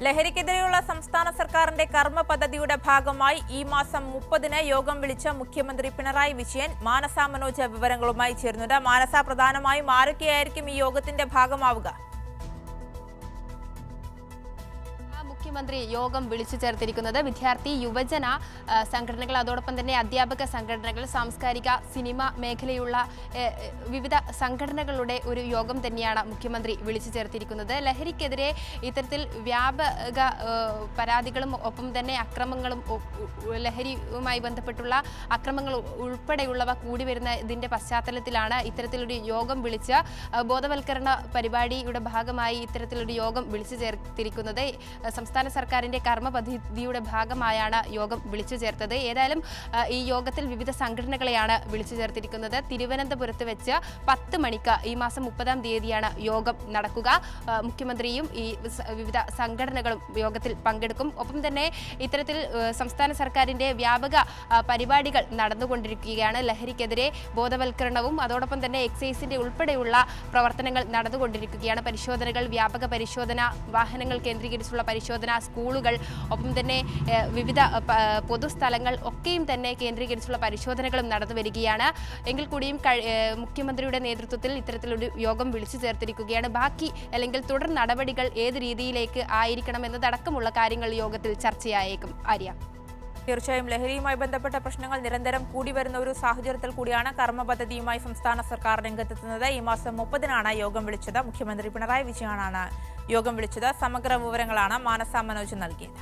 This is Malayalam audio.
ലഹരിക്കെതിരെയുള്ള സംസ്ഥാന സർക്കാരിന്റെ കർമ്മ പദ്ധതിയുടെ ഭാഗമായി ഈ മാസം 30-ന് യോഗം വിളിച്ച മുഖ്യമന്ത്രി പിണറായി വിജയൻ മാനസ മനോജ് വിവരങ്ങളുമായി ചേരുന്നുണ്ട്. മാനസ, പ്രധാനമായും ആരൊക്കെയായിരിക്കും ഈ യോഗത്തിന്റെ ഭാഗമാവുക? മുഖ്യമന്ത്രി യോഗം വിളിച്ചു ചേർത്തിരിക്കുന്നത് വിദ്യാർത്ഥി യുവജന സംഘടനകൾ, അതോടൊപ്പം തന്നെ അധ്യാപക സംഘടനകൾ, സാംസ്കാരിക സിനിമ മേഖലയുള്ള വിവിധ സംഘടനകളുടെ ഒരു യോഗം തന്നെയാണ് മുഖ്യമന്ത്രി വിളിച്ചു ചേർത്തിരിക്കുന്നത്. ലഹരിക്കെതിരെ ഇത്തരത്തിൽ വ്യാപക പരാതികളും ഒപ്പം തന്നെ അക്രമങ്ങളും, ലഹരിയുമായി ബന്ധപ്പെട്ടുള്ള അക്രമങ്ങൾ ഉൾപ്പെടെയുള്ളവ കൂടി വരുന്നതിൻ്റെ പശ്ചാത്തലത്തിലാണ് ഇത്തരത്തിലൊരു യോഗം വിളിച്ച് ബോധവൽക്കരണ പരിപാടിയുടെ ഭാഗമായി ഇത്തരത്തിലൊരു യോഗം വിളിച്ചു ചേർത്തിരിക്കുന്നത്. സംസ്ഥാന സർക്കാരിന്റെ കർമ്മ പദ്ധതിയുടെ ഭാഗമായാണ് യോഗം വിളിച്ചു ചേർത്തത്. ഏതായാലും ഈ യോഗത്തിൽ വിവിധ സംഘടനകളെയാണ് വിളിച്ചു ചേർത്തിരിക്കുന്നത്. തിരുവനന്തപുരത്ത് വെച്ച് 10 മണിക്ക് ഈ മാസം 30-ാം തീയതിയാണ് യോഗം നടക്കുക. മുഖ്യമന്ത്രിയും ഈ വിവിധ സംഘടനകളും യോഗത്തിൽ പങ്കെടുക്കും. ഒപ്പം തന്നെ ഇത്തരത്തിൽ സംസ്ഥാന സർക്കാരിന്റെ വ്യാപക പരിപാടികൾ നടന്നുകൊണ്ടിരിക്കുകയാണ്. ലഹരിക്കെതിരെ ബോധവൽക്കരണവും അതോടൊപ്പം തന്നെ എക്സൈസിന്റെ ഉൾപ്പെടെയുള്ള പ്രവർത്തനങ്ങൾ നടന്നുകൊണ്ടിരിക്കുകയാണ്. പരിശോധനകൾ, വ്യാപക പരിശോധന, വാഹനങ്ങൾ കേന്ദ്രീകരിച്ചുള്ള പരിശോധന, സ്കൂളുകൾ, ഒപ്പം തന്നെ വിവിധ പൊതുസ്ഥലങ്ങൾ ഒക്കെയും തന്നെ കേന്ദ്രീകരിച്ചുള്ള പരിശോധനകളും നടന്നു വരികയാണ്. എങ്കിൽ കൂടിയും മുഖ്യമന്ത്രിയുടെ നേതൃത്വത്തിൽ ഇത്തരത്തിലൊരു യോഗം വിളിച്ചു ചേർത്തിരിക്കുകയാണ്. ബാക്കി അല്ലെങ്കിൽ തുടർ നടപടികൾ ഏത് രീതിയിലേക്ക് ആയിരിക്കണം എന്നതടക്കമുള്ള കാര്യങ്ങൾ യോഗത്തിൽ ചർച്ചയായേക്കും. ആര്യ, തീർച്ചയായും ലഹരിയുമായി ബന്ധപ്പെട്ട പ്രശ്നങ്ങൾ നിരന്തരം കൂടി വരുന്ന ഒരു സാഹചര്യത്തിൽ കൂടിയാണ് കർമ്മ പദ്ധതിയുമായി സംസ്ഥാന സർക്കാർ രംഗത്തെത്തുന്നത്. ഈ മാസം 30-നാണ് യോഗം വിളിച്ചത്. മുഖ്യമന്ത്രി പിണറായി വിജയനാണ് യോഗം വിളിച്ചത്. സമഗ്ര വിവരങ്ങളാണ് മാനസ മനോജ് നൽകിയത്.